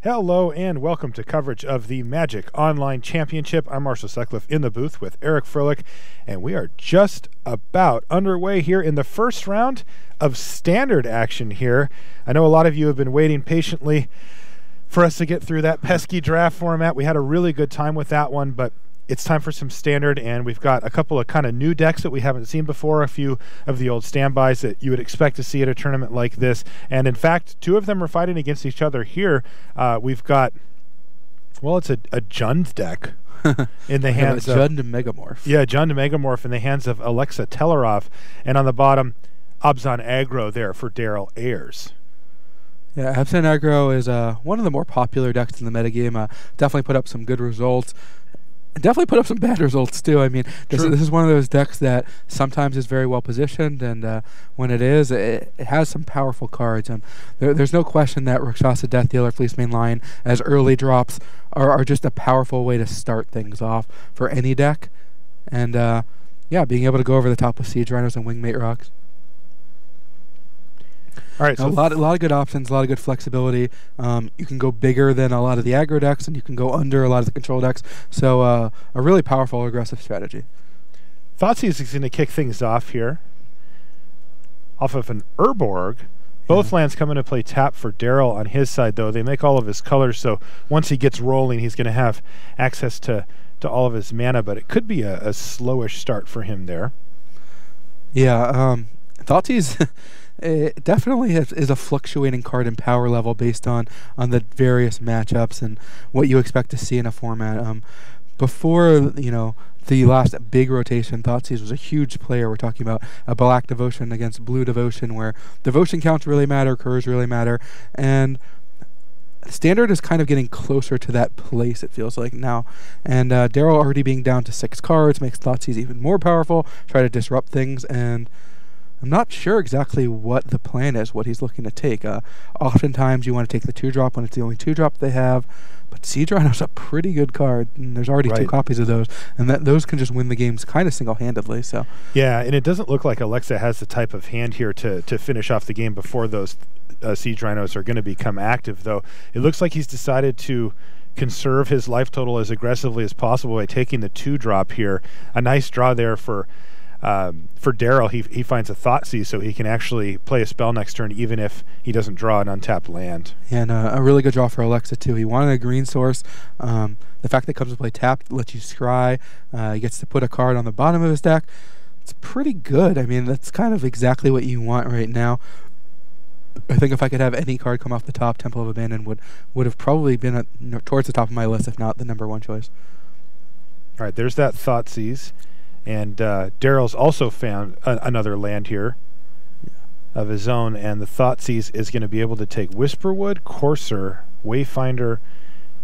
Hello and welcome to coverage of the Magic Online Championship. I'm Marshall Sutcliffe in the booth with Eric Froelich, and we are just about underway here in the first round of standard action here. I know a lot of you have been waiting patiently for us to get through that pesky draft format. We had a really good time with that one, but it's time for some standard, and we've got a couple of kind of new decks that we haven't seen before, a few of the old standbys that you would expect to see at a tournament like this. And in fact, two of them are fighting against each other here. We've got, well, it's a Jund deck in the hands of Jund Megamorph. Yeah, Jund Megamorph in the hands of Alexa Tellerov, and on the bottom, Abzan Aggro there for Daryl Ayers. Yeah, Abzan Aggro is one of the more popular decks in the metagame. Definitely put up some good results. Definitely put up some bad results too. I mean, this is one of those decks that sometimes is very well positioned, and when it is, it has some powerful cards. There's no question that Rakshasa, Death Dealer, Fleecemane Lion as early drops are just a powerful way to start things off for any deck. And yeah, being able to go over the top with Siege Rhinos and Wingmate Rocks. All right, so a lot of good options, a lot of good flexibility. You can go bigger than a lot of the aggro decks, and you can go under a lot of the control decks. So a really powerful, aggressive strategy. Thoughtseize is going to kick things off here. Off of an Urborg. Both lands come into play tap for Daryl on his side, though. They make all of his colors, so once he gets rolling, he's going to have access to all of his mana, but it could be a slowish start for him there. Yeah, Thoughtseize... It definitely is a fluctuating card in power level based on the various matchups and what you expect to see in a format. Before the last big rotation, Thoughtseize was a huge player. We're talking about a Black Devotion against Blue Devotion, where devotion counts really matter, curves really matter, and Standard is kind of getting closer to that place, it feels like now. And Daryl already being down to 6 cards makes Thoughtseize even more powerful, try to disrupt things, and I'm not sure exactly what the plan is, what he's looking to take. Oftentimes you want to take the 2-drop when it's the only 2-drop they have, but Siege Rhino's a pretty good card, and there's already 2 copies of those, and those can just win the games kind of single-handedly. So yeah, and it doesn't look like Alexa has the type of hand here to finish off the game before those Siege Rhinos are going to become active, though. It looks like he's decided to conserve his life total as aggressively as possible by taking the 2-drop here. A nice draw there for Daryl. He finds a Thoughtseize, so he can actually play a spell next turn even if he doesn't draw an untapped land. And a really good draw for Alexa too. He wanted a green source. The fact that it comes to play tapped lets you scry. He gets to put a card on the bottom of his deck. It's pretty good. I mean, that's kind of exactly what you want right now. I think if I could have any card come off the top, Temple of Abandon would have probably been towards the top of my list, if not the #1 choice. All right, there's that Thoughtseize. And Daryl's also found another land here of his own, and the Thoughtseize is going to be able to take Whisperwood, Courser, Wayfinder.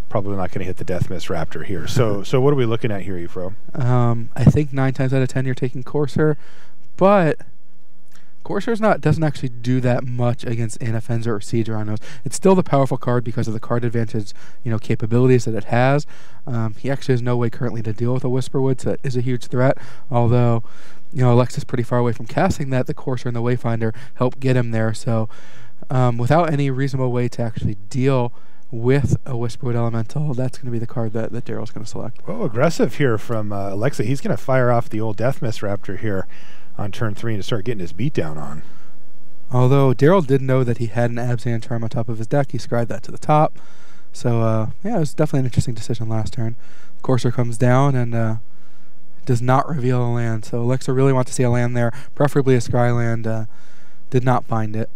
Probably not going to hit the Deathmist Raptor here. So what are we looking at here, Efro? I think 9 times out of 10 you're taking Courser, but Courser's doesn't actually do that much against Anafenza or Siege Rhinos. It's still the powerful card because of the card advantage, capabilities that it has. He actually has no way currently to deal with a Whisperwood, so it is a huge threat. Although, Alexa's pretty far away from casting that. The Courser and the Wayfinder help get him there. So, without any reasonable way to actually deal with a Whisperwood Elemental, that's going to be the card that Daryl's going to select. Well, aggressive here from Alexa. He's going to fire off the old Deathmist Raptor here on turn 3 and to start getting his beat down on. Although Daryl did know that he had an Abzan Charm on top of his deck, he scried that to the top. So yeah, it was definitely an interesting decision last turn. Courser comes down and does not reveal a land. So Alexa really wants to see a land there, preferably a scry land. Did not find it.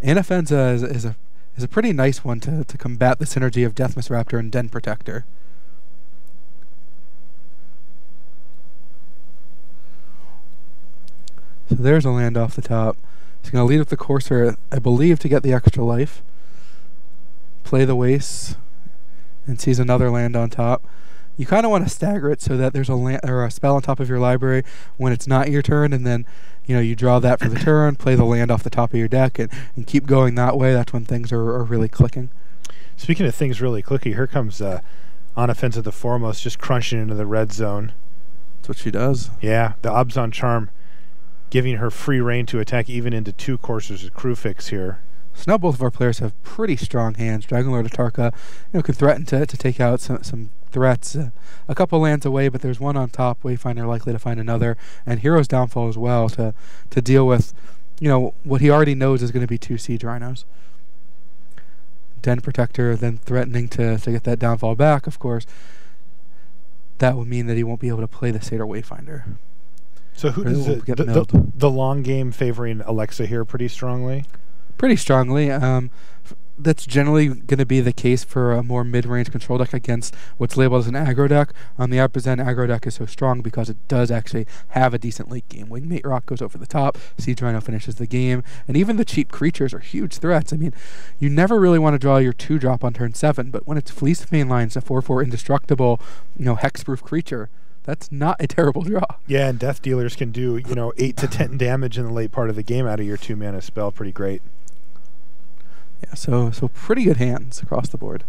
Anafenza is a pretty nice one to combat the synergy of Deathmist Raptor and Den Protector. So there's a land off the top. He's going to lead with the Courser, I believe, to get the extra life. Play the Waste, and sees another land on top. You kind of want to stagger it so that there's a land or a spell on top of your library when it's not your turn, and then you draw that for the turn, play the land off the top of your deck, and keep going that way. That's when things are really clicking. Speaking of things really clicking, here comes Anafenza the Foremost, just crunching into the red zone. That's what she does. Yeah, the Abzan Charm giving her free reign to attack even into 2 Coursers of Crewfix here. So now both of our players have pretty strong hands. Dragonlord Atarka, can threaten to take out some threats a couple lands away, but there's one on top. Wayfinder likely to find another, and Hero's Downfall as well to deal with, what he already knows is going to be 2 Siege Rhinos. Den Protector then threatening to get that downfall back, of course. That would mean that he won't be able to play the Satyr Wayfinder. So who does the long game favoring Alexa here pretty strongly? Pretty strongly. That's generally going to be the case for a more mid-range control deck against what's labeled as an aggro deck. The Artisan aggro deck is so strong because it does actually have a decent late game. Wingmate Rock goes over the top, Siege Rhino finishes the game, and even the cheap creatures are huge threats. I mean, you never really want to draw your 2-drop on turn 7, but when it's Fleece Mainlines, a 4/4 indestructible, hexproof creature, that's not a terrible draw. Yeah, and Death Dealers can do, 8 to 10 damage in the late part of the game out of your 2-mana spell. Pretty great. Yeah, so pretty good hands across the board.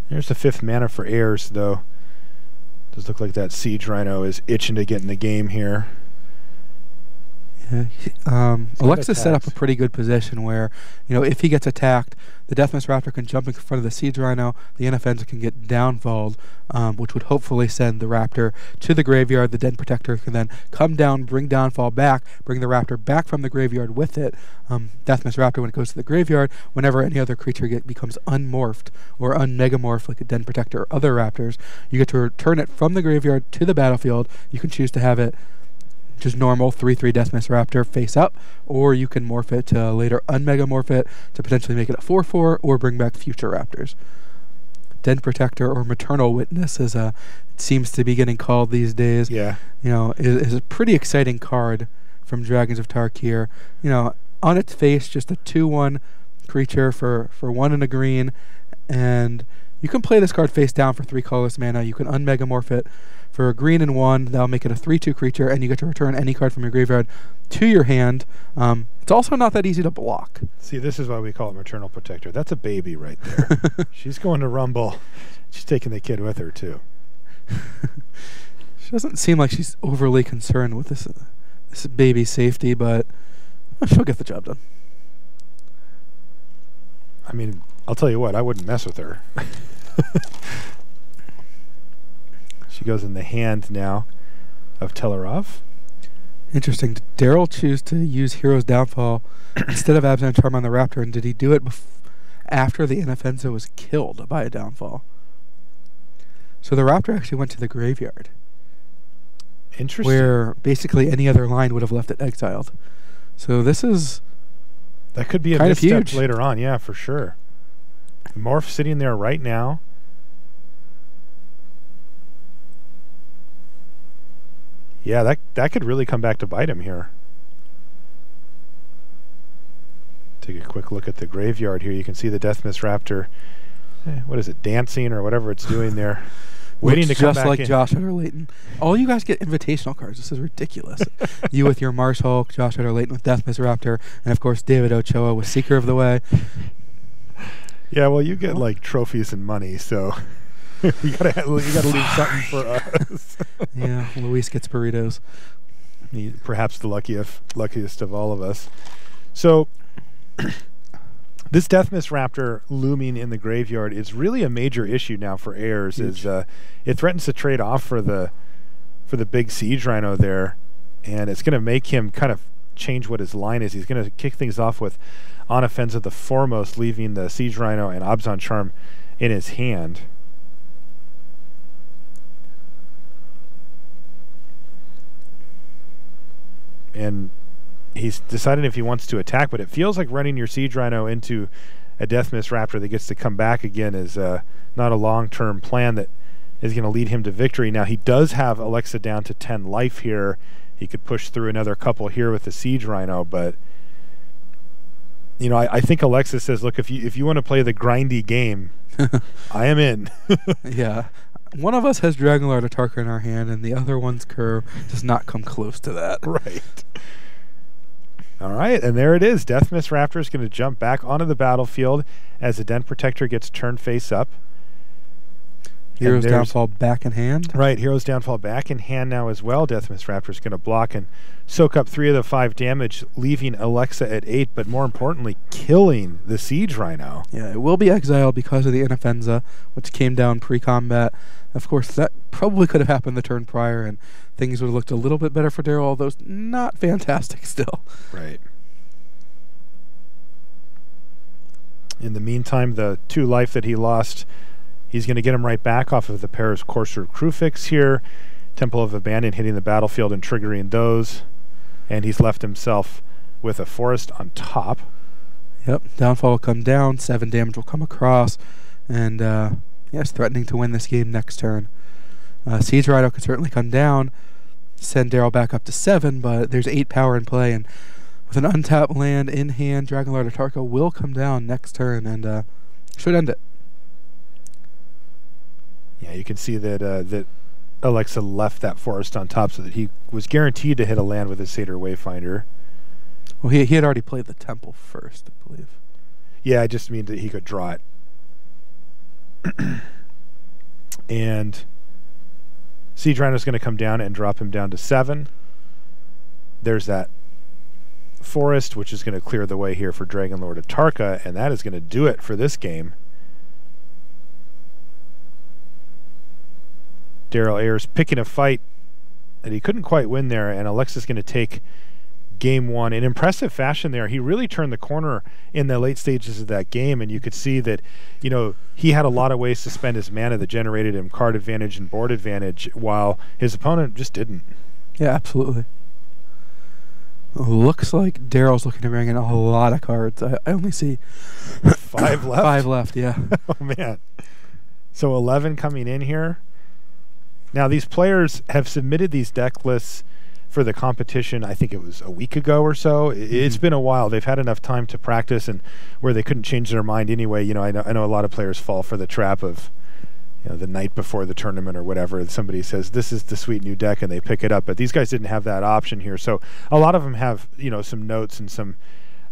Here's the 5th mana for Heirs, though. Does look like that Siege Rhino is itching to get in the game here. Yeah, Alexis set up a pretty good position where, if he gets attacked, the Deathmist Raptor can jump in front of the Siege Rhino, the NFNs can get downfalled, which would hopefully send the Raptor to the graveyard. The Den Protector can then come down, bring downfall back, bring the Raptor back from the graveyard with it. Deathmist Raptor, when it goes to the graveyard, whenever any other creature becomes unmorphed or unmegamorphed, like a Den Protector or other Raptors, you get to return it from the graveyard to the battlefield. You can choose to have it just normal 3/3 Deathmist Raptor face up, or you can morph it to later unmegamorph it to potentially make it a 4/4 or bring back future Raptors. Den Protector or Maternal Witness, as it seems to be getting called these days, is a pretty exciting card from Dragons of Tarkir. On its face, just a 2/1 creature for 1 and a green, and you can play this card face down for 3 colorless mana. You can unmegamorph it for a green and 1. That'll make it a 3/2 creature, and you get to return any card from your graveyard to your hand. It's also not that easy to block. See, this is why we call it Maternal Protector. That's a baby right there. She's going to rumble. She's taking the kid with her, too. She doesn't seem like she's overly concerned with this baby's safety, but she'll get the job done. I mean, I'll tell you what, I wouldn't mess with her. She goes in the hand now of Telerov. Interesting. Did Daryl choose to use Hero's Downfall instead of Absent Charm on the Raptor, and did he do it after the Inoffensive was killed by a downfall? So the Raptor actually went to the graveyard. Interesting. Where basically any other line would have left it exiled. So this is... That could be a misstep later on, yeah, for sure. Morph sitting there right now. Yeah, that could really come back to bite him here. Take a quick look at the graveyard here. You can see the Deathmist Raptor, what is it, dancing or whatever it's doing there. Waiting to come back in. Just like Josh Utter-Layton. All you guys get invitational cards. This is ridiculous. You with your Mars Hulk, Josh Utter-Layton with Deathmist Raptor, and of course David Ochoa with Seeker of the Way. Yeah, well, you get like trophies and money, so you gotta leave something for us. Yeah, Luis gets burritos. Perhaps the luckiest of all of us. So this Deathmist Raptor looming in the graveyard is really a major issue now for Heirs. Is it threatens to trade off for the big Siege Rhino there, and it's going to make him kind of change what his line is. He's going to kick things off with On Offensive the Foremost, leaving the Siege Rhino and Abzan Charm in his hand. And he's decided if he wants to attack, but it feels like running your Siege Rhino into a Deathmist Raptor that gets to come back again is not a long-term plan that is going to lead him to victory. Now, he does have Alexa down to 10 life here. He could push through another couple here with the Siege Rhino, but I think Alexa says, look, if you want to play the grindy game, I am in. Yeah. One of us has Dragonlord Atarka in our hand, and the other one's curve does not come close to that. Right. All right, and there it is. Deathmist Raptor is going to jump back onto the battlefield as the Den Protector gets turned face up. Hero's Downfall back in hand. Right, Hero's Downfall back in hand now as well. Deathmist Raptor's going to block and soak up 3 of the 5 damage, leaving Alexa at 8, but more importantly, killing the Siege Rhino. Yeah, it will be exiled because of the Inoffenza, which came down pre-combat. Of course, that probably could have happened the turn prior, and things would have looked a little bit better for Daryl, although not fantastic still. Right. In the meantime, the 2 life that he lost, he's going to get him right back off of the Paris Courser Crewfix here. Temple of Abandon hitting the battlefield and triggering those. And he's left himself with a forest on top. Yep, Downfall will come down, 7 damage will come across, and yes, threatening to win this game next turn. Siege Rhino could certainly come down, send Daryl back up to 7, but there's 8 power in play, and with an untapped land in hand, Dragonlord Atarka will come down next turn and should end it. Yeah, you can see that that Alexa left that forest on top so that he was guaranteed to hit a land with his Satyr Wayfinder. Well, he had already played the temple first, I believe. Yeah, I just mean that he could draw it. And Siege Rhino's going to come down and drop him down to 7. There's that forest, which is going to clear the way here for Dragonlord Atarka, and that is going to do it for this game. Daryl Ayers picking a fight that he couldn't quite win there, and Alexa's going to take game 1 in impressive fashion there. He really turned the corner in the late stages of that game, and you could see that, you know, he had a lot of ways to spend his mana that generated him card advantage and board advantage, while his opponent just didn't. Yeah, absolutely. Looks like Daryl's looking to bring in a lot of cards. I only see 5 left? 5 left, yeah. Oh, man. So 11 coming in here. Now, these players have submitted these deck lists for the competition, I think it was a week ago or so. It's been a while. They've had enough time to practice, and where they couldn't change their mind anyway. You know, I know a lot of players fall for the trap of, you know, the night before the tournament or whatever, somebody says, this is the sweet new deck, and they pick it up. But these guys didn't have that option here. So a lot of them have, you know, some notes and some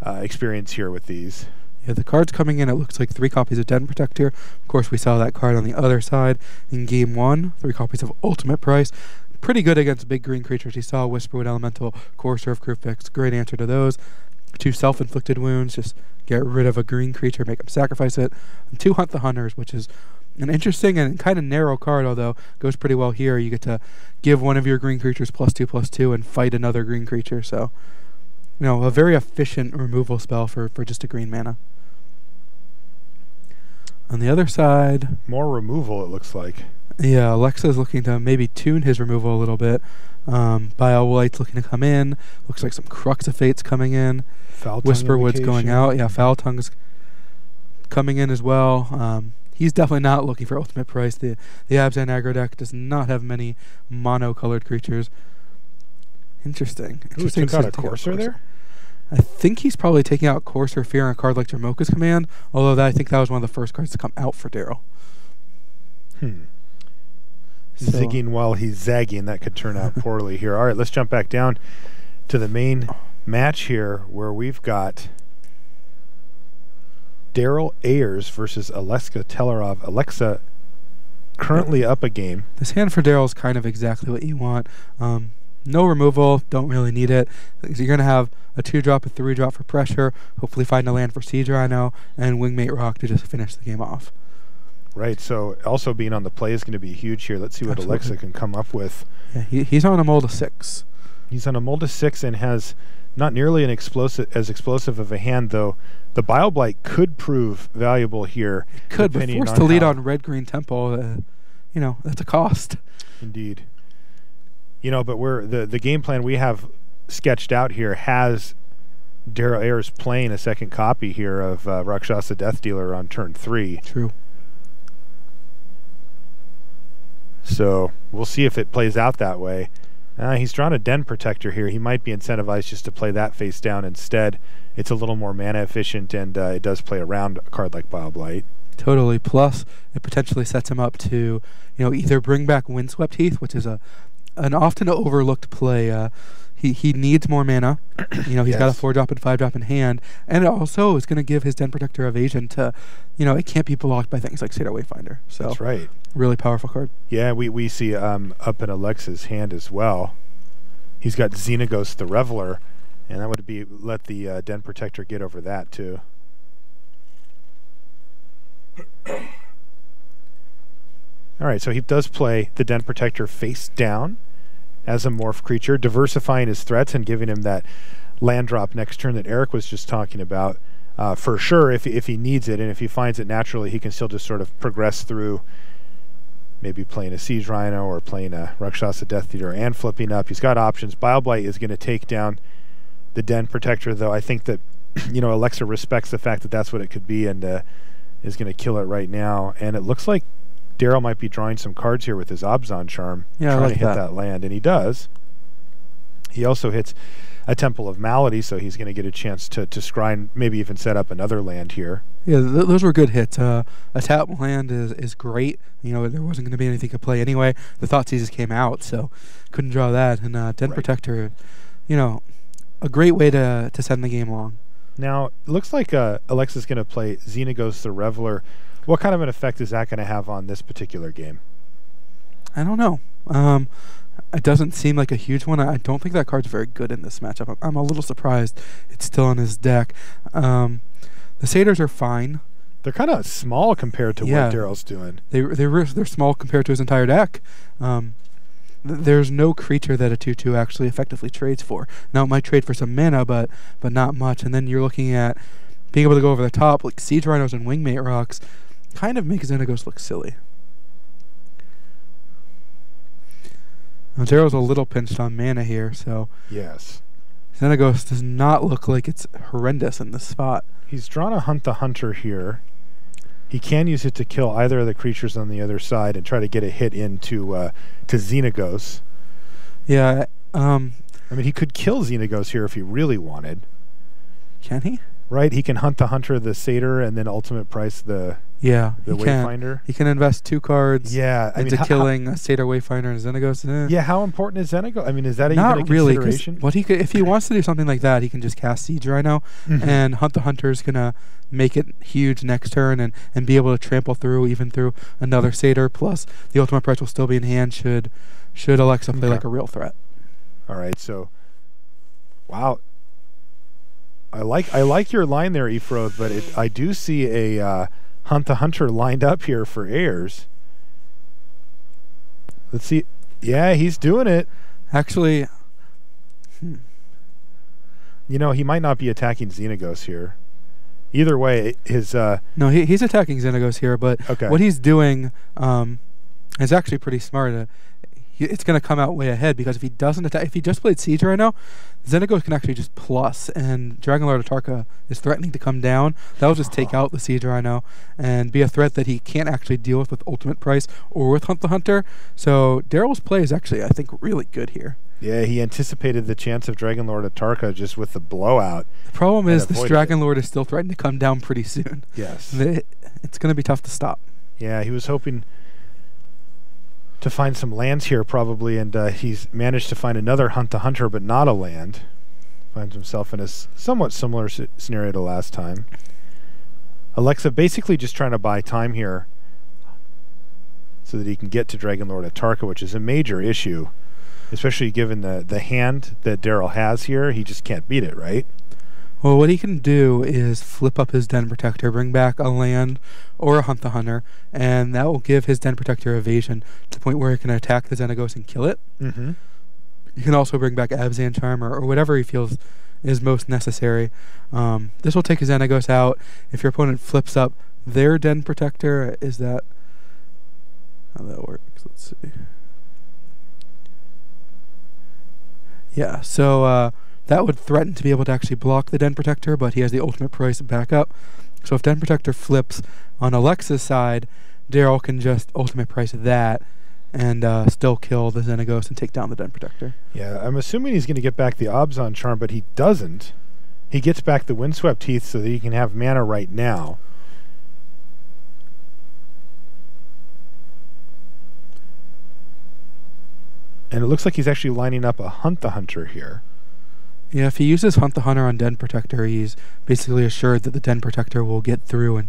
experience here with these. Yeah, the cards coming in, it looks like 3 copies of Den Protector. Of course, we saw that card on the other side in Game 1. 3 copies of Ultimate Price. Pretty good against big green creatures. You saw Whisperwood Elemental, Courser of Crewfix. Great answer to those. 2 self-inflicted wounds. Just get rid of a green creature, make them sacrifice it. And 2 Hunt the Hunters, which is an interesting and kind of narrow card, although goes pretty well here. You get to give one of your green creatures +2/+2 and fight another green creature. So, you know, a very efficient removal spell for just a green mana. On the other side, more removal, it looks like. Yeah, Alexa's looking to maybe tune his removal a little bit. Bile-White's looking to come in. Looks like some Crux of Fate's coming in. Whisperwood's going out. Yeah, Foul Tongue's coming in as well. He's definitely not looking for Ultimate Price. The Abzan aggro deck does not have many mono-colored creatures. Interesting. Interesting. Took out a Courser there? I think he's probably taking out Courser, fearing a card like Jamoka's Command, although I think that was one of the first cards to come out for Daryl. Zigging while he's zagging, that could turn out poorly here. All right, let's jump back down to the main match here, where we've got Daryl Ayers versus Alexa Telerov. Alexa currently up a game. This hand for Daryl is kind of exactly what you want. No removal, don't really need it. You're going to have a 2-drop, a 3-drop for pressure, hopefully find a land for Siege Rhino, and Wingmate Rock to just finish the game off. Right, so also being on the play is going to be huge here. Let's see what Alexa can come up with. Yeah, he's on a mold of 6. He's on a mold of 6 and has not nearly as explosive of a hand, though. The Bile Blight could prove valuable here. It could, but forced to lead on Red-Green Temple, you know, that's a cost. Indeed. You know, but the game plan we have sketched out here has Daryl Ayers playing a second copy here of Rakshasa Death Dealer on turn 3. True. So we'll see if it plays out that way. He's drawn a Den Protector here. He might be incentivized just to play that face down instead. It's a little more mana efficient, and it does play around a card like Bile Blight. Totally. Plus, it potentially sets him up to, you know, either bring back Windswept Heath, which is an often overlooked play. he needs more mana. He's got a 4-drop and 5-drop in hand, and it also is going to give his Den Protector evasion to, it can't be blocked by things like Satyr Wayfinder. So that's right. Really powerful card. Yeah, we see up in Alexa's hand as well. He's got Xenagos the Reveler, and that would be let the Den Protector get over that too. All right, so he does play the Den Protector face down as a morph creature, diversifying his threats and giving him that land drop next turn that Eric was just talking about. For sure, if he needs it, and if he finds it naturally, he can still just sort of progress through, maybe playing a Siege Rhino or playing a Rakshasa Death Eater and flipping up. He's got options. Bile-Blight is going to take down the Den Protector, though I think that Alexa respects the fact that that's what it could be and is going to kill it right now. And it looks like Darryl might be drawing some cards here with his Abzan Charm, trying to hit that land, and he does. He also hits a Temple of Malady, so he's going to get a chance to scry, maybe even set up another land here. Yeah, those were good hits. A tap land is great. There wasn't going to be anything to play anyway. The Thoughtseize came out, so couldn't draw that. And Den Protector, a great way to send the game along. Now, it looks like Alexa's going to play Xenagos the Reveler. What kind of an effect is that going to have on this particular game? I don't know. It doesn't seem like a huge one. I don't think that card's very good in this matchup. I'm a little surprised it's still on his deck. The Satyrs are fine. They're kind of small compared to what Darryl's doing. They're small compared to his entire deck. There's no creature that a 2/2 actually effectively trades for. Now, it might trade for some mana, but not much. And then you're looking at being able to go over the top, like Siege Rhinos and Wingmate Rocks, kind of makes Xenagos look silly. Now, Darryl's a little pinched on mana here, so yes, Xenagos does not look like it's horrendous in this spot. He's drawn a Hunt the Hunter here. He can use it to kill either of the creatures on the other side and try to get a hit into to Xenagos. Yeah. He could kill Xenagos here if he really wanted. Can he? Right, he can Hunt the Hunter, the Satyr, and then ultimate price the Wayfinder. He can invest 2 cards into killing a Satyr, Wayfinder, and Xenagos. Yeah, how important is Xenagos? Is that not even a really, consideration? What he could, if he wants to do something like that, he can just cast Siege Rhino, and Hunt the Hunter is gonna make it huge next turn and be able to trample through even through another Satyr. Plus, the ultimate price will still be in hand. Should Alexa play like a real threat? All right, so wow. I like your line there, Efrod, but I do see a Hunt the Hunter lined up here for Ayers. Let's see. Yeah, he's doing it. Actually, he might not be attacking Xenagos here. Either way, his no, he's attacking Xenagos here, but what he's doing is actually pretty smart. It's going to come out way ahead, because if he doesn't attack, if he just played Siege right now, Xenagos can actually just plus, and Dragonlord Atarka is threatening to come down. That'll just take out the Siege Rhino and be a threat that he can't actually deal with ultimate price or with Hunt the Hunter. So Darryl's play is actually, I think, really good here. Yeah, he anticipated the chance of Dragonlord Atarka just with the blowout. The problem is this Dragonlord is still threatening to come down pretty soon. Yes. It's going to be tough to stop. Yeah, he was hoping to find some lands here probably, and he's managed to find another Hunt the Hunter, but not a land. Finds himself in a somewhat similar scenario to last time. Alexa basically just trying to buy time here so that he can get to Dragonlord Atarka, which is a major issue, especially given the hand that Darryl has here. He just can't beat it, right? Well, what he can do is flip up his Den Protector, bring back a land or a Hunt the Hunter, and that will give his Den Protector evasion to the point where he can attack the Xenagos and kill it. You can also bring back Abzan Charm or whatever he feels is most necessary. This will take his Xenagos out. If your opponent flips up their Den Protector, is that how that works? Let's see. Yeah, so that would threaten to be able to actually block the Den Protector, but he has the ultimate price backup. So if Den Protector flips on Alexa's side, Darryl can just ultimate price that and still kill the Xenagos and take down the Den Protector. Yeah, I'm assuming he's going to get back the Abzan Charm, but he doesn't. He gets back the Windswept Heath so that he can have mana right now. And it looks like he's actually lining up a Hunt the Hunter here. Yeah, if he uses Hunt the Hunter on Den Protector, he's basically assured that the Den Protector will get through and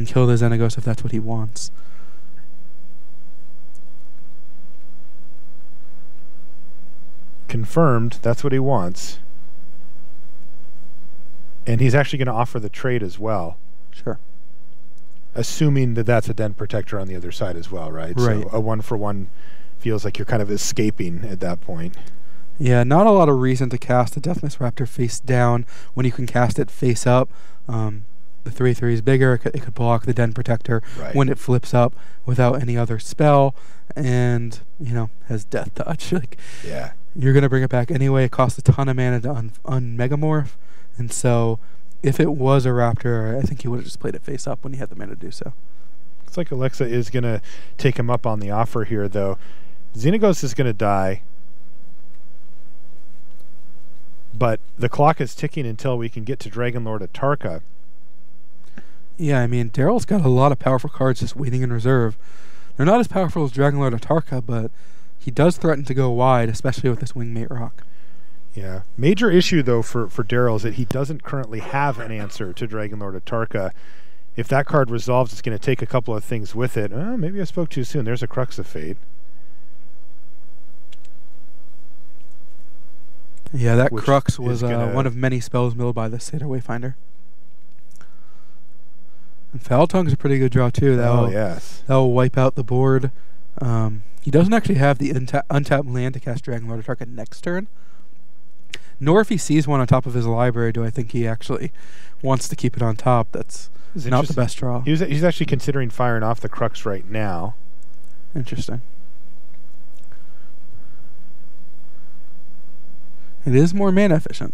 kill the Xenagos if that's what he wants. Confirmed, that's what he wants. And he's actually going to offer the trade as well. Sure. Assuming that that's a Den Protector on the other side as well, right? Right. So a 1-for-1 feels like you're kind of escaping at that point. Yeah, not a lot of reason to cast the Deathmist Raptor face down when you can cast it face up. The 3/3 is bigger. It could block the Den Protector when it flips up without any other spell, and has Death Touch. Yeah, you're gonna bring it back anyway. It costs a ton of mana to unmegamorph, and so if it was a Raptor, I think he would have just played it face up when he had the mana to do so. Looks like Alexa is gonna take him up on the offer here, though. Xenagos is gonna die. But the clock is ticking until we can get to Dragonlord Atarka. Yeah, I mean, Daryl's got a lot of powerful cards just waiting in reserve. They're not as powerful as Dragonlord Atarka, but he does threaten to go wide, especially with this Wingmate Rock. Yeah. Major issue, though, for Daryl is that he doesn't currently have an answer to Dragonlord Atarka. If that card resolves, it's going to take a couple of things with it. Oh, maybe I spoke too soon. There's a Crux of Fate. Yeah, that Crux was one of many spells milled by the Satyr Wayfinder. And Foul Tongue's a pretty good draw, too. That'll wipe out the board. He doesn't actually have the untapped land to cast Dragonlord Atarka next turn. Nor if he sees one on top of his library do I think he actually wants to keep it on top. That's not the best draw. He's actually considering firing off the Crux right now. Interesting. It is more mana efficient,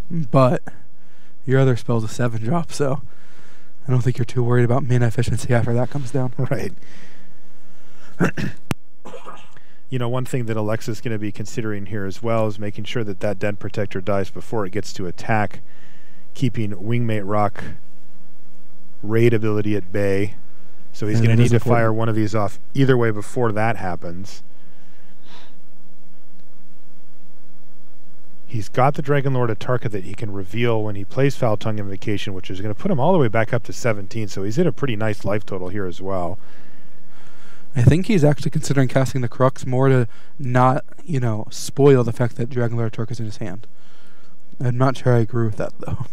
but your other spell's a 7-drop, so I don't think you're too worried about mana efficiency after that comes down. Right. One thing that Alexa's going to be considering here as well is making sure that that Den Protector dies before it gets to attack, keeping Wingmate Rock raid ability at bay. So he's going to need to fire one of these off either way before that happens. He's got the Dragonlord Atarka that he can reveal when he plays Foul Tongue Invocation, which is going to put him all the way back up to 17, so he's at a pretty nice life total here as well. I think he's actually considering casting the Crux more to not, spoil the fact that Dragonlord Atarka is in his hand. I'm not sure I agree with that, though.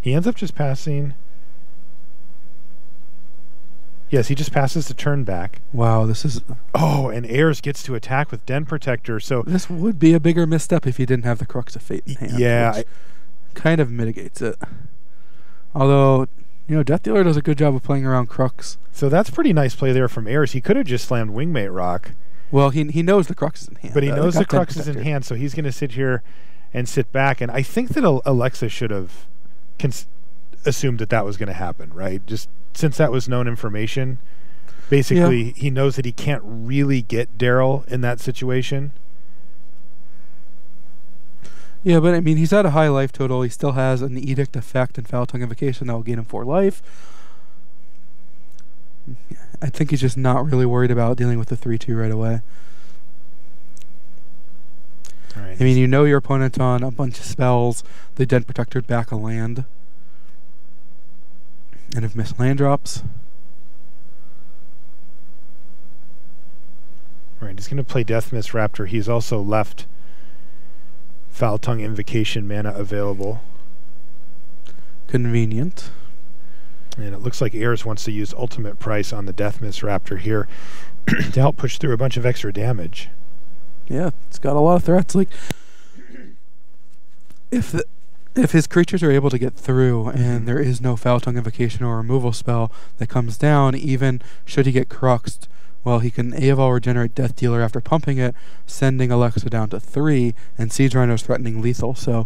He ends up just passing... Yes, he just passes the turn back. Wow, this is... Oh, and Ayers gets to attack with Den Protector, so... This would be a bigger misstep if he didn't have the Crux of Fate in hand. Yeah. Kind of mitigates it. Although, Death Dealer does a good job of playing around Crux. So that's pretty nice play there from Ayers. He could have just slammed Wingmate Rock. Well, he knows the Crux is in hand. But he knows the Crux is in hand, so he's going to sit here and sit back. And I think that Alexa should have assumed that was going to happen, right? Just... Since that was known information, basically he knows that he can't really get Daryl in that situation. Yeah, but I mean, he's at a high life total. He still has an Edict effect and Foul Tongue Invocation that will gain him 4 life. I think he's just not really worried about dealing with the 3/2 right away. All right. I mean, your opponent's on a bunch of spells. They Den Protectored back a land. And if missed land drops. Right, he's going to play Deathmist Raptor. He's also left Foul Tongue Invocation mana available. Convenient. And it looks like Ayers wants to use Ultimate Price on the Deathmist Raptor here to help push through a bunch of extra damage. Yeah, it's got a lot of threats. Like, if his creatures are able to get through and there is no Foul Tongue Invocation or removal spell that comes down, even should he get Cruxed, well, he can AoL regenerate Death Dealer after pumping it, sending Alexa down to 3, and Siege Rhino's threatening lethal. So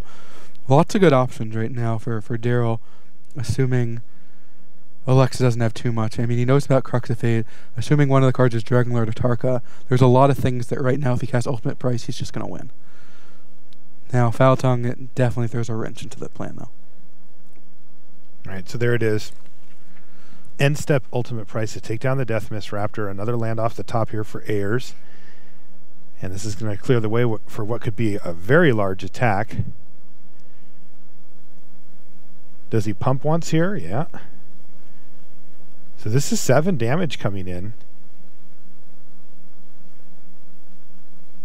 lots of good options right now for Daryl, assuming Alexa doesn't have too much. I mean, he knows about Crux of Fate. Assuming one of the cards is Dragonlord Atarka, there's a lot of things that right now, if he casts Ultimate Price, he's just going to win. Now, Foul Tongue, it definitely throws a wrench into the plan, though. All right, so there it is. End step Ultimate Price to take down the Deathmist Raptor. Another land off the top here for Ayers. And this is going to clear the way for what could be a very large attack. Does he pump once here? Yeah. So this is 7 damage coming in.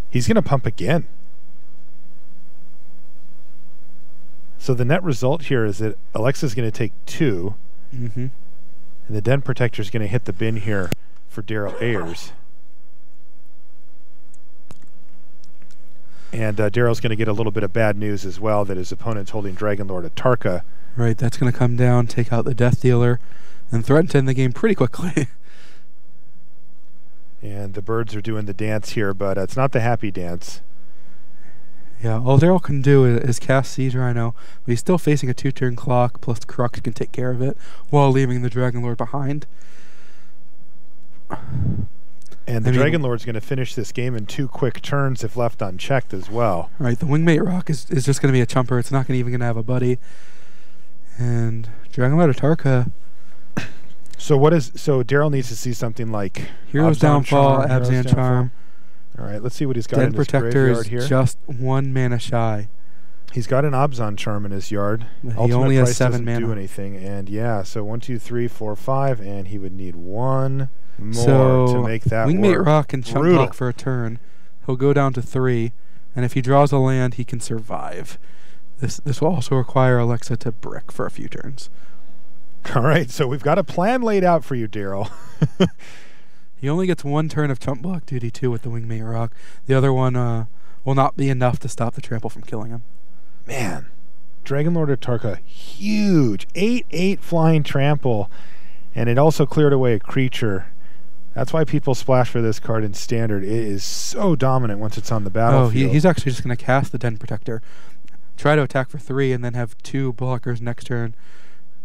He's going to pump again. So the net result here is that Alexa's going to take 2. Mm-hmm. And the Den Protector is going to hit the bin here for Daryl Ayers. And Daryl's going to get a little bit of bad news as well, that his opponent's holding Dragon Lord Atarka. Right, that's going to come down, take out the Death Dealer, and threaten to end the game pretty quickly. And the birds are doing the dance here, but it's not the happy dance. Yeah, all Daryl can do is cast Siege Rhino, but he's still facing a 2-turn clock, plus Crux can take care of it, while leaving the Dragon Lord behind. And the Dragon Lord's going to finish this game in 2 quick turns if left unchecked as well. Right, the Wingmate Rock is just going to be a chumper. It's not even going to have a buddy. And Dragon Lord Atarka. So Daryl needs to see something like Hero's Downfall, Abzan Charm. All right, let's see what he's got Den in his Protector graveyard is here. just 1 mana shy. He's got an Abzan Charm in his yard. He Ultimate only has Price 7 doesn't mana. do anything. And yeah, so 1, 2, 3, 4, 5, and he would need 1 more to make that Wingmate work. Rock can chump block for a turn. He'll go down to 3, and if he draws a land, he can survive. This will also require Alexa to brick for a few turns. All right, so we've got a plan laid out for you, Daryl. He only gets 1 turn of chump block duty, too, with the Wingmate Rock. The other one will not be enough to stop the trample from killing him. Man, Dragon Lord Atarka, huge. 8/8 flying trample, and it also cleared away a creature. That's why people splash for this card in Standard. It is so dominant once it's on the battlefield. Oh, he's actually just going to cast the Den Protector, try to attack for 3, and then have 2 blockers next turn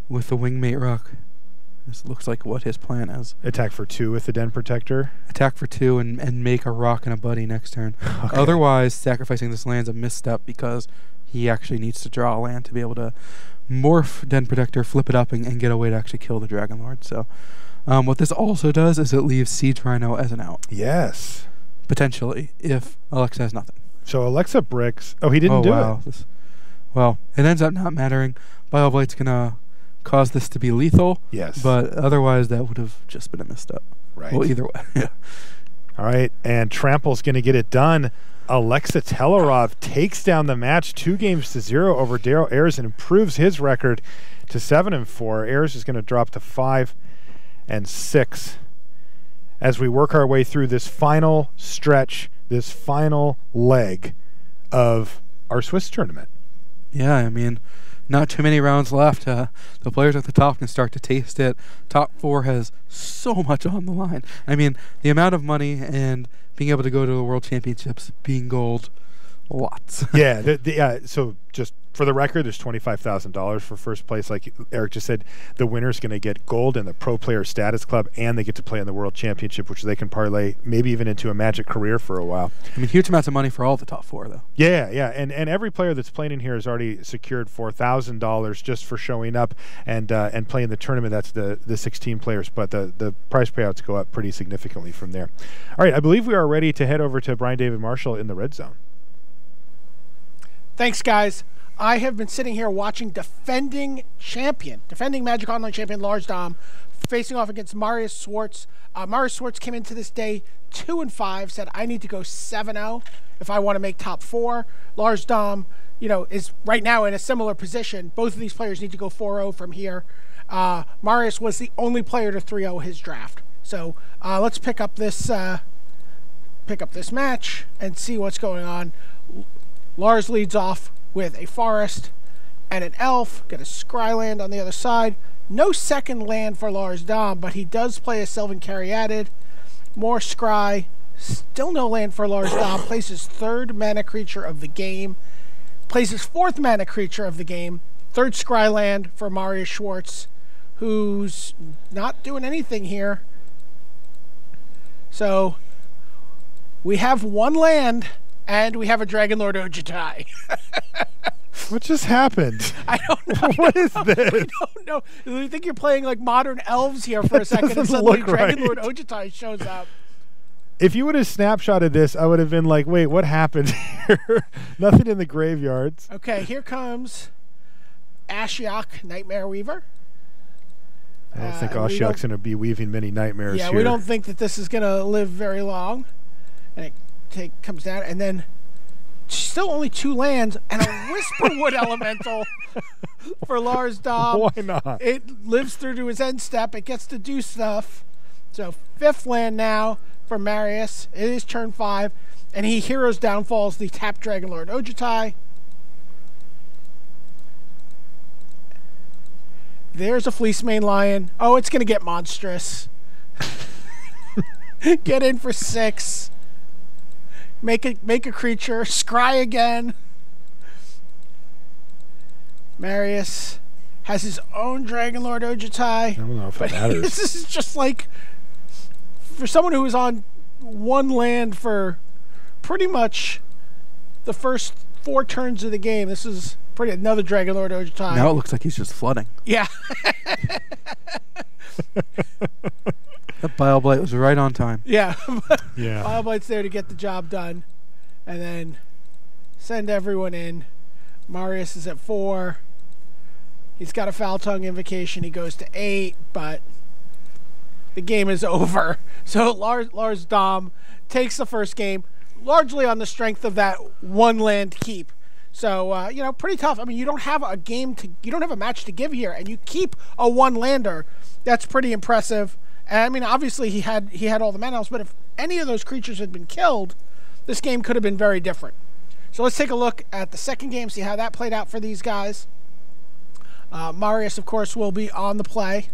with the Wingmate Rock. This looks like what his plan is. Attack for 2 with the Den Protector? Attack for 2 and make a rock and a buddy next turn. Okay. Otherwise, sacrificing this land's a misstep because he actually needs to draw a land to be able to morph Den Protector, flip it up, and get a way to actually kill the Dragon Lord. So what this also does is it leaves Siege Rhino as an out. Yes. Potentially, if Alexa has nothing. So Alexa bricks. Oh, he didn't do it. Well, it ends up not mattering. Bioblight's going to cause this to be lethal. Yes. But otherwise, that would have just been a misstep. Right. Well, either way. Yeah. All right, and Trample's going to get it done. Alexa Telerov takes down the match 2-0 over Daryl Ayers and improves his record to 7-4. Ayers is going to drop to 5-6 as we work our way through this final stretch, this final leg of our Swiss tournament. Yeah, I mean, not too many rounds left. The players at the top can start to taste it. Top 4 has so much on the line. I mean, the amount of money and being able to go to the World Championships, being gold, lots. Yeah, so just for the record, there's $25,000 for first place. Like Eric just said, the winner's going to get gold in the Pro Player Status Club, and they get to play in the World Championship, which they can parlay maybe even into a Magic career for a while. I mean, huge amounts of money for all the top 4, though. Yeah, and every player that's playing in here has already secured $4,000 just for showing up and playing the tournament. That's the 16 players, but the prize payouts go up pretty significantly from there. All right, I believe we are ready to head over to Brian David Marshall in the red zone. Thanks, guys. I have been sitting here watching defending Magic Online champion Lars Dom facing off against Marius Schwartz. Marius Schwartz came into this day 2-5, said I need to go 7-0 if I want to make top 4. Lars Dom, is right now in a similar position. Both of these players need to go 4-0 from here. Marius was the only player to 3-0 his draft. So let's pick up this match and see what's going on. Lars leads off with a forest and an elf. Got a Scryland on the other side. No second land for Lars Dom, but he does play a Sylvan Caryatid. More Scry. Still no land for Lars Dom. Plays his 3rd mana creature of the game. Plays his 4th mana creature of the game. 3rd Scryland for Marius Schwartz, who's not doing anything here. So we have 1 land, and we have a Dragon Lord Ojutai. What just happened? I don't know. What is this? I don't know. You think you're playing like modern elves here for a second, and suddenly Dragon Lord Ojutai shows up. If you would have snapshotted this, I would have been like, wait, what happened here? Nothing in the graveyards. Okay, here comes Ashiok Nightmare Weaver. I don't think Ashiok's going to be weaving many nightmares here. Yeah, we don't think that this is going to live very long. And it comes down, and then still only 2 lands and a Whisperwood Elemental for Lars Dom. Why not? It lives through to his end step. It gets to do stuff. So 5th land now for Marius. It is turn 5, and he Heroes Downfalls the tapped Dragonlord Ojutai. There's a Fleecemane Lion. Oh, it's going to get monstrous. Get in for 6. Make a creature. Scry again. Marius has his own Dragonlord Ojutai. I don't know if that matters. This is just like, for someone who was on 1 land for pretty much the first 4 turns of the game, this is another Dragonlord Ojutai. Now it looks like he's just flooding. Yeah. That Bile-Blight was right on time. Yeah. Yeah. Bile-Blight's there to get the job done. And then send everyone in. Marius is at 4. He's got a Foul Tongue Invocation. He goes to 8, but the game is over. So Lars Dom takes the first game, largely on the strength of that 1 land keep. So, you know, pretty tough. I mean, you don't have a match to give here, and you keep a 1 lander. That's pretty impressive. And, I mean, obviously he had all the mana elves, but if any of those creatures had been killed, this game could have been very different. So let's take a look at the second game, see how that played out for these guys. Marius, of course, will be on the play.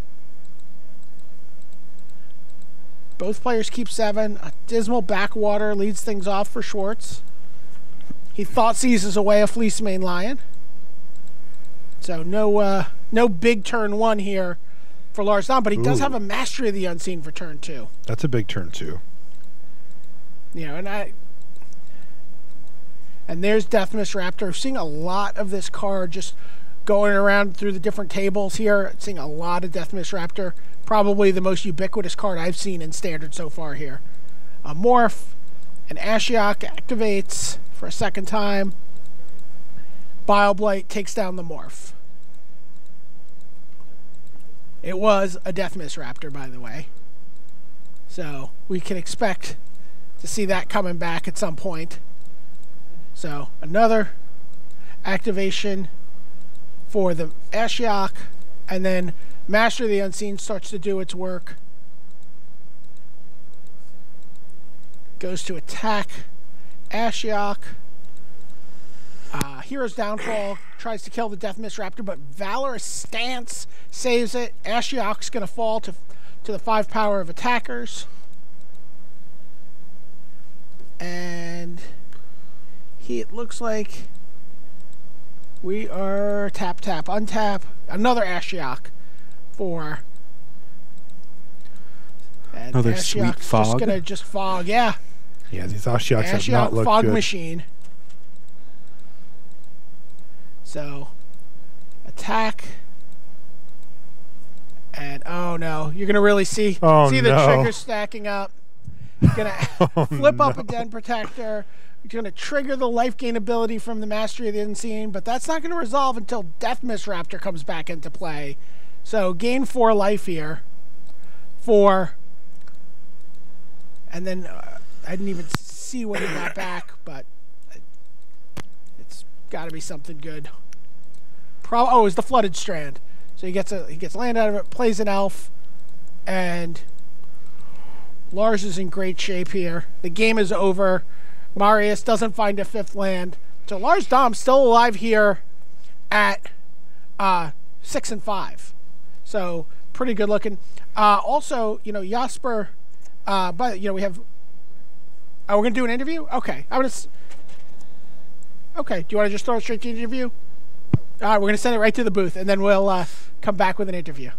Both players keep 7. A Dismal Backwater leads things off for Schwartz. He thought seizes away a Fleecemane Lion. So no big turn 1 here for Lars Dom, but he does have a Mastery of the Unseen for turn 2. That's a big turn 2. You know, and there's Deathmist Raptor. We're seeing a lot of this card just going around through the different tables here. Seeing a lot of Deathmist Raptor. Probably the most ubiquitous card I've seen in Standard so far here. A Morph, and Ashiok activates for a 2nd time. Bile-Blight takes down the Morph. It was a Deathmist Raptor, by the way. So we can expect to see that coming back at some point. So another activation for the Ashiok, and then Master of the Unseen starts to do its work. Goes to attack Ashiok. Hero's Downfall tries to kill the Deathmist Raptor, but Valorous Stance saves it. Ashiok's going to fall to the 5 power of attackers. And it looks like we are tap, untap. Another Ashiok for... And another Ashiok's sweet fog. Just going to fog, yeah. Yeah, these Ashioks have not looked Fog good. Machine. So, attack. And, oh no, you're going to really see the triggers stacking up. You're going to flip up a Den Protector. You're going to trigger the life gain ability from the Mastery of the Unseen, but that's not going to resolve until Deathmist Raptor comes back into play. So, gain 4 life here. 4. And then I didn't even see what he got back, but it's got to be something good. Oh, it's the Flooded Strand. So he gets land out of it, plays an elf, and Lars is in great shape here. The game is over. Marius doesn't find a 5th land. So Lars Dom still alive here at 6 and 5. So pretty good looking. Also, you know, Jasper, but you know, we have. Oh, we're gonna do an interview. Okay, okay. Do you want to just throw it straight to the interview? All right, we're gonna send it right to the booth, and then we'll come back with an interview.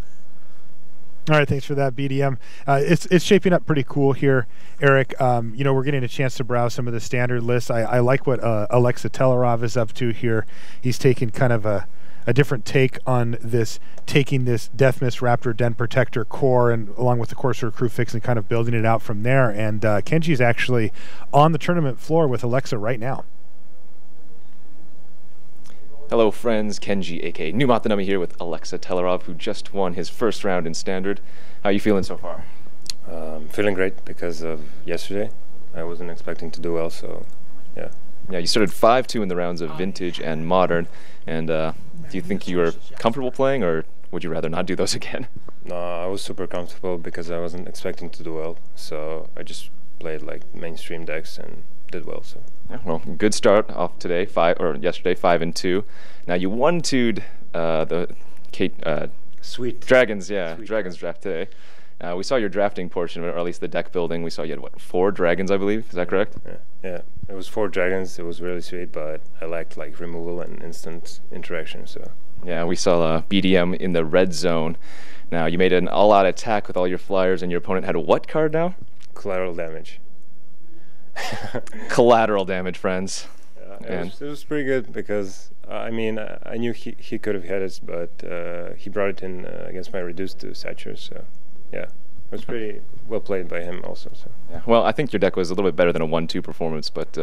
All right, thanks for that, BDM. It's shaping up pretty cool here, Eric. You know, we're getting a chance to browse some of the standard lists. I like what Alexa Telerov is up to here. He's taking kind of a a different take on this, taking this Death Mist Raptor Den Protector core and along with the Corsair Crew Fix and kind of building it out from there. And Kenji's actually on the tournament floor with Alexa right now. Hello friends, Kenji aka New Matanami here with Alexa Telerov, who just won his first round in Standard. How are you feeling so far? Feeling great because of yesterday. I wasn't expecting to do well, so yeah. Yeah, you started 5-2 in the rounds of Vintage and Modern, and do you think you were comfortable playing, or would you rather not do those again? No, I was super comfortable because I wasn't expecting to do well, so I just played like mainstream decks and did well. So yeah, well, good start off today, yesterday, 5-2. Now you 1-2'd the Sweet Dragons, yeah, Sweet Dragons draft today. We saw your drafting portion of it, or at least the deck building. We saw you had, what, 4 dragons, I believe? Is that correct? Yeah. It was 4 dragons. It was really sweet, but I lacked like removal and instant interaction. So yeah, we saw BDM in the red zone. Now you made an all-out attack with all your flyers, and your opponent had a what card now? collateral damage. Collateral damage, friends. Yeah, it was pretty good because I mean I knew he could have had it, but he brought it in against my reduced to Satcher. So yeah, it was pretty well played by him also. So yeah, well, I think your deck was a little bit better than a 1-2 performance, but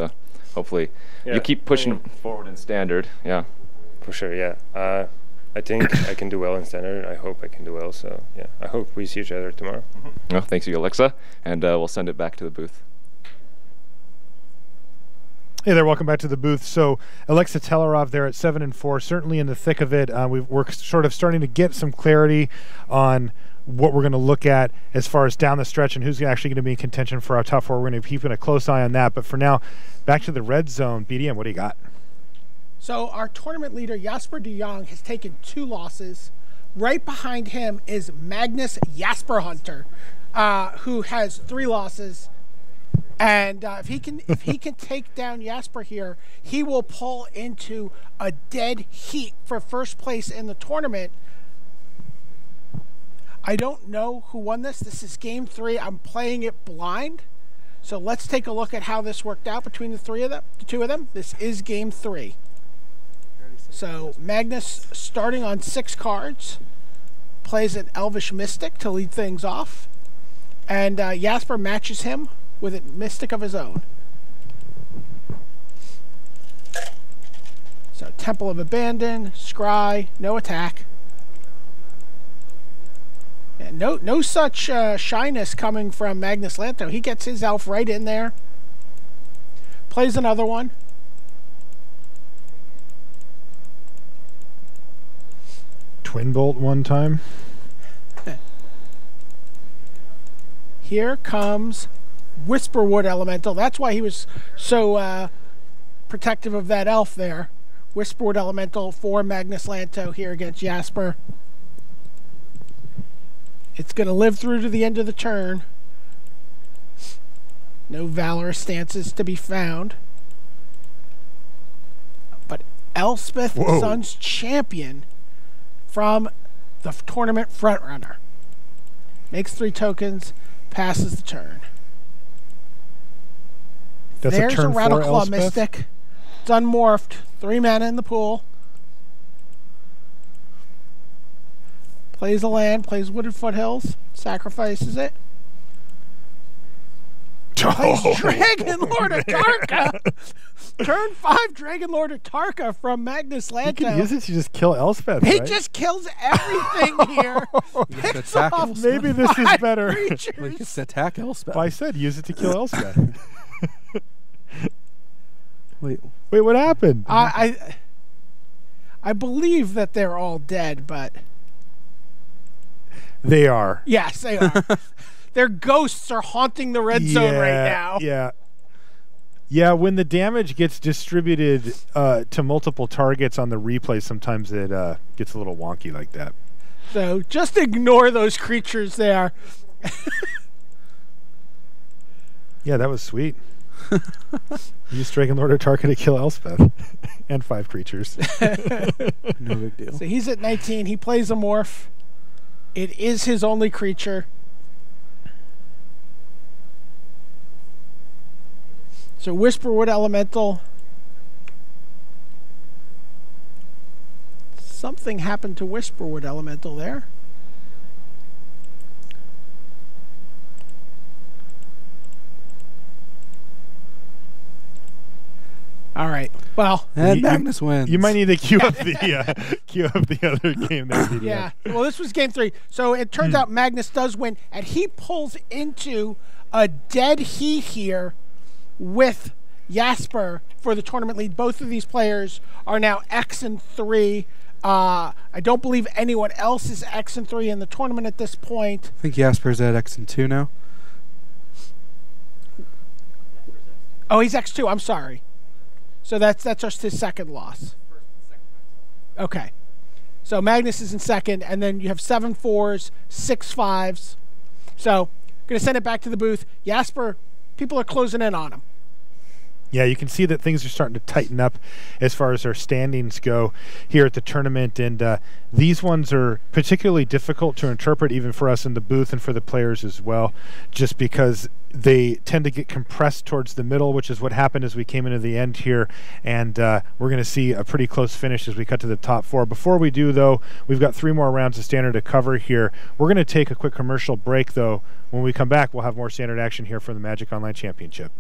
hopefully you keep pushing forward in Standard. Yeah, for sure. Yeah, I think I can do well in Standard. I hope I can do well. So yeah, I hope we see each other tomorrow. Well, thanks to you, Alexa, and we'll send it back to the booth. Hey there, welcome back to the booth. So Alexa Telerov there at 7-4, certainly in the thick of it. We're sort of starting to get some clarity on what we're going to look at as far as down the stretch and who's actually going to be in contention for our top 4. We're going to be keeping a close eye on that. But for now, back to the red zone. BDM, what do you got? So our tournament leader, Jasper de Jong, has taken 2 losses. Right behind him is Magnus Jasper Hunter, who has 3 losses. And if he can take down Jasper here, he will pull into a dead heat for first place in the tournament. I don't know who won this. This is game 3. I'm playing it blind. So let's take a look at how this worked out between the 2 of them. This is game 3. So Magnus, starting on 6 cards, plays an Elvish Mystic to lead things off. And Jasper matches him with a Mystic of his own. So Temple of Abandon, Scry, no attack. And no such shyness coming from Magnus Lanto. He gets his elf right in there. Plays another one. Twin Bolt one time. Here comes Whisperwood Elemental. That's why he was so protective of that elf there. Whisperwood Elemental for Magnus Lanto here against Jasper. It's going to live through to the end of the turn. No Valorous stances to be found. But Elspeth, Sun's champion from the tournament frontrunner. Makes 3 tokens, passes the turn. That's There's a turn 4 Rattleclaw Elspeth? Mystic. It's unmorphed. 3 mana in the pool. Plays a land, plays Wooded Foothills, sacrifices it. Plays Dragon Lord Atarka. Turn 5 Dragon Lord Atarka from Magnus Lanto. You can use it to just kill Elspeth, He right? just kills everything here. Picks off Maybe this is 5 better. creatures. Well, you can attack Elspeth. Well, I said use it to kill Elspeth. Wait, what happened? I believe that they're all dead, but They are. yes, they are. Their ghosts are haunting the red zone right now. Yeah, when the damage gets distributed to multiple targets on the replay, sometimes it gets a little wonky like that. So just ignore those creatures there. Yeah, that was sweet. Use Dragon Lord Atarka to kill Elspeth. And 5 creatures. no big deal. So he's at 19. He plays a morph. It is his only creature. So Whisperwood Elemental. Something happened to Whisperwood Elemental there. All right. Well, And Magnus wins. You might need to queue up the other game there. DDF. yeah. Well, this was game 3. So it turns out Magnus does win, and he pulls into a dead heat here with Jasper for the tournament lead. Both of these players are now X and 3. I don't believe anyone else is X and 3 in the tournament at this point. I think Jasper's at X and 2 now. Oh, he's X2. I'm sorry. So that's his second loss. Okay. So Magnus is in second, and then you have 7 4s, 6 5s. So going to send it back to the booth. Jasper, people are closing in on him. Yeah, you can see that things are starting to tighten up as far as our standings go here at the tournament, and these ones are particularly difficult to interpret even for us in the booth and for the players as well, just because they tend to get compressed towards the middle, which is what happened as we came into the end here, and we're going to see a pretty close finish as we cut to the top 4. Before we do, though, we've got 3 more rounds of standard to cover here. We're going to take a quick commercial break, though. When we come back, we'll have more standard action here from the Magic Online Championship.